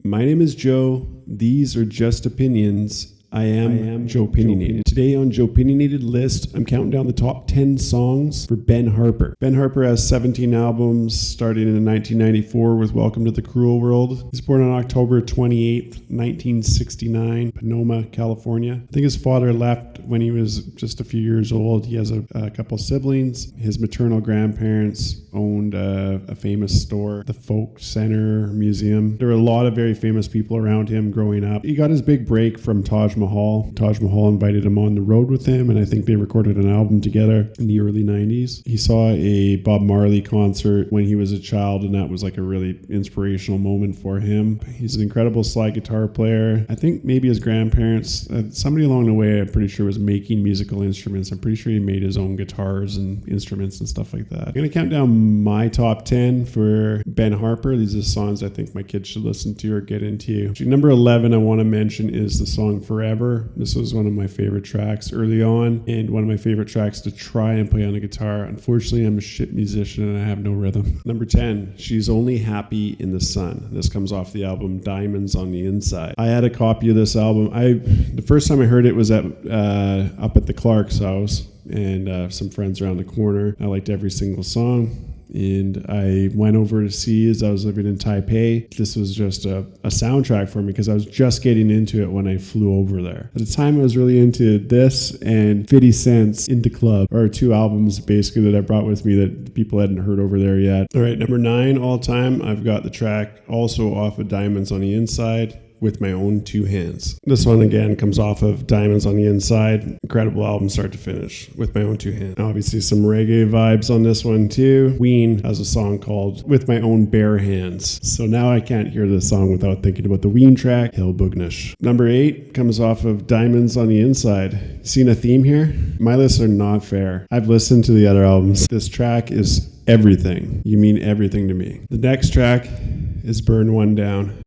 My name is Joe. These are just opinions. I am Joe Opinionated. Today on Joe Opinionated List, I'm counting down the top 10 songs for Ben Harper. Ben Harper has 17 albums, starting in 1994 with Welcome to the Cruel World. He was born on October 28th, 1969, Sonoma, California. I think his father left when he was just a few years old. He has a couple siblings. His maternal grandparents owned a famous store, the Folk Center Museum. There were a lot of very famous people around him growing up. He got his big break from Taj Mahal. Taj Mahal invited him on the road with him, and I think they recorded an album together in the early 90s. He saw a Bob Marley concert when he was a child, and that was like a really inspirational moment for him. He's an incredible slide guitar player. I think maybe his grandparents, somebody along the way, I'm pretty sure was making musical instruments. I'm pretty sure he made his own guitars and instruments and stuff like that. I'm going to count down my top 10 for Ben Harper. These are songs I think my kids should listen to or get into. Actually, number 11 I want to mention is the song Forever. This was one of my favorite tracks early on, and one of my favorite tracks to try and play on a guitar. Unfortunately, I'm a shit musician and I have no rhythm. Number 10, She's Only Happy in the Sun. This comes off the album Diamonds on the Inside. I had a copy of this album. The first time I heard it was up at the Clark's house, and some friends around the corner. I liked every single song. And I went over to see as I was living in Taipei. This was just a soundtrack for me because I was just getting into it when I flew over there. At the time, I was really into this and 50 Cent's Into Club, or two albums basically that I brought with me that people hadn't heard over there yet. All right, number 9 all time, I've got the track also off of Diamonds on the Inside, With My Own Two Hands. This one again comes off of Diamonds on the Inside. Incredible album start to finish, With My Own Two Hands. Obviously some reggae vibes on this one too. Ween has a song called With My Own Bare Hands. So now I can't hear this song without thinking about the Ween track, Hill Boognish. Number 8 comes off of Diamonds on the Inside. Seen a theme here? My lists are not fair. I've listened to the other albums. This track is everything. You mean everything to me. The next track is Burn One Down.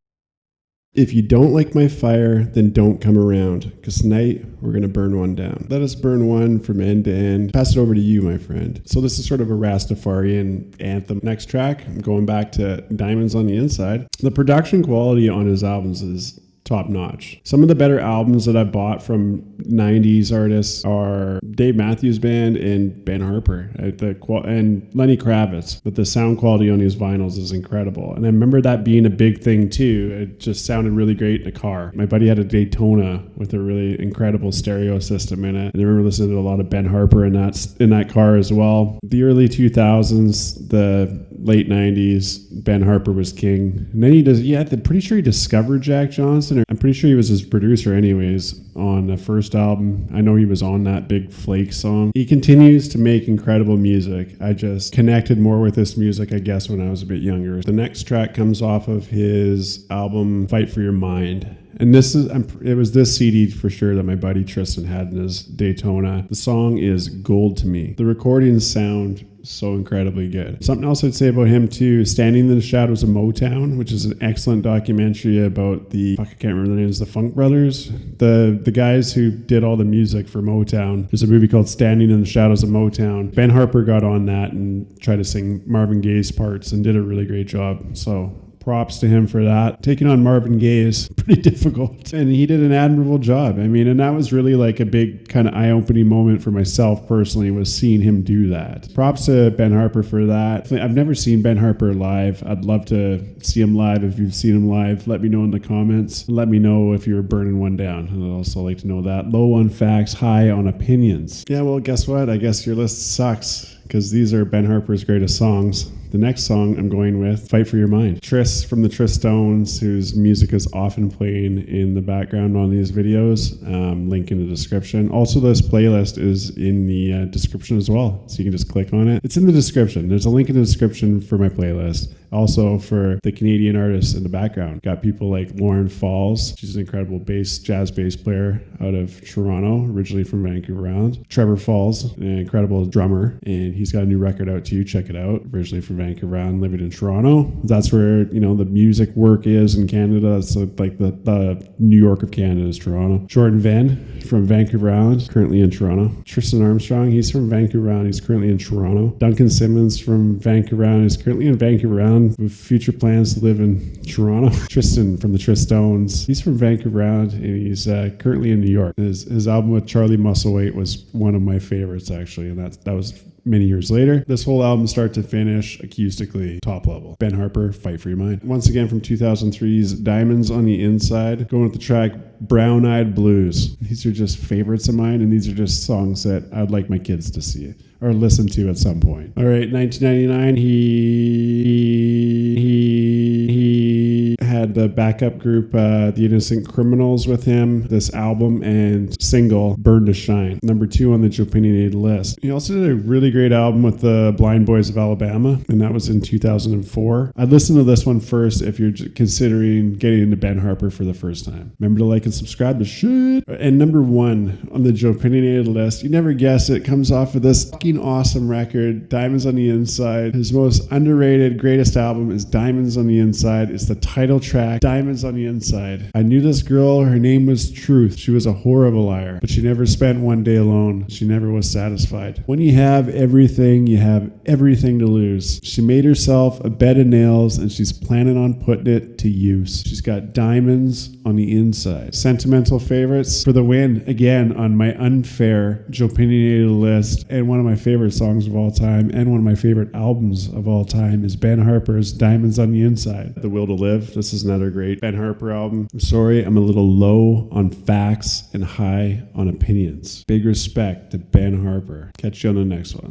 If you don't like my fire, then don't come around, because tonight we're going to burn one down. Let us burn one from end to end. Pass it over to you, my friend. So this is sort of a Rastafarian anthem. Next track, I'm going back to Diamonds on the Inside. The production quality on his albums is top notch. Some of the better albums that I bought from 90s artists are Dave Matthews Band and Ben Harper and Lenny Kravitz, but the sound quality on these vinyls is incredible. And I remember that being a big thing too. It just sounded really great in a car. My buddy had a Daytona with a really incredible stereo system in it, and I remember listening to a lot of Ben Harper in that car as well. The early 2000s, the late 90s, Ben Harper was king. And then I'm pretty sure he discovered Jack Johnson. I'm pretty sure he was his producer anyways on the first album. I know he was on that Big Flake song. He continues to make incredible music. I just connected more with this music, I guess, when I was a bit younger. The next track comes off of his album Fight for Your Mind. And it was this CD for sure that my buddy Tristan had in his Daytona. The song is Gold to Me. The recordings sound so incredibly good. Something else I'd say about him too, Standing in the Shadows of MOTOWN, which is an excellent documentary about I can't remember the names, the Funk Brothers, the guys who did all the music for MOTOWN. There's a movie called Standing in the Shadows of MOTOWN. Ben Harper got on that and tried to sing Marvin Gaye's parts and did a really great job. So props to him for that. Taking on Marvin Gaye is pretty difficult, and he did an admirable job. I mean, and that was really like a big kind of eye-opening moment for myself personally, was seeing him do that. Props to Ben Harper for that. I've never seen Ben Harper live. I'd love to see him live. If you've seen him live, let me know in the comments. Let me know if you're burning one down. I'd also like to know that. Low on facts, high on opinions. Yeah, well, guess what? I guess your list sucks, because these are Ben Harper's greatest songs. The next song I'm going with, Fight for Your Mind. Tris from the Tris Stones, whose music is often playing in the background on these videos. Link in the description. Also, this playlist is in the description as well, so you can just click on it. It's in the description. There's a link in the description for my playlist. Also, for the Canadian artists in the background, got people like Lauren Falls. She's an incredible jazz bass player out of Toronto, originally from Vancouver Island. Trevor Falls, an incredible drummer, and he's got a new record out too. Check it out. Originally from Vancouver Island, living in Toronto. That's where the music work is in Canada. It's like the New York of Canada is Toronto. Jordan Venn from Vancouver Island, currently in Toronto. Tristan Armstrong, he's from Vancouver Island. He's currently in Toronto. Duncan Simmons from Vancouver Island. He's currently in Vancouver Island. MOTOWN with future plans to live in Toronto. Tristan from the Tristones. He's from Vancouver Island, and he's currently in New York. His album with Charlie Musselwhite was one of my favorites, actually, and that was many years later. This whole album, start to finish, acoustically top level. Ben Harper, Fight for Your Mind. Once again from 2003's Diamonds on the Inside, going with the track Brown Eyed Blues. These are just favorites of mine, and these are just songs that I'd like my kids to see or listen to at some point. All right, 1999, he had the backup group, The Innocent Criminals, with him. This album and single, Burn to Shine, number 2 on the Joe Opinionated list. He also did a really great album with the Blind Boys of Alabama, and that was in 2004. I'd listen to this one first if you're considering getting into Ben Harper for the first time. Remember to like and subscribe to shit. And number 1 on the Joe Opinionated list, you never guess it, comes off of this fucking awesome record, Diamonds on the Inside. His most underrated, greatest album is Diamonds on the Inside. It's the title track, Diamonds on the Inside. I knew this girl, her name was Truth. She was a whore of a liar, but she never spent one day alone. She never was satisfied. When you have everything, you have everything to lose. She made herself a bed of nails, and she's planning on putting it to use. She's got diamonds on the inside. Sentimental favorites for the win, again, on my unfair Joe Opinionated list, and one of my favorite songs of all time, and one of my favorite albums of all time is Ben Harper's Diamonds on the Inside. The Will to Live. This is another great Ben Harper album. I'm sorry, I'm a little low on facts and high on opinions. Big respect to Ben Harper. Catch you on the next one.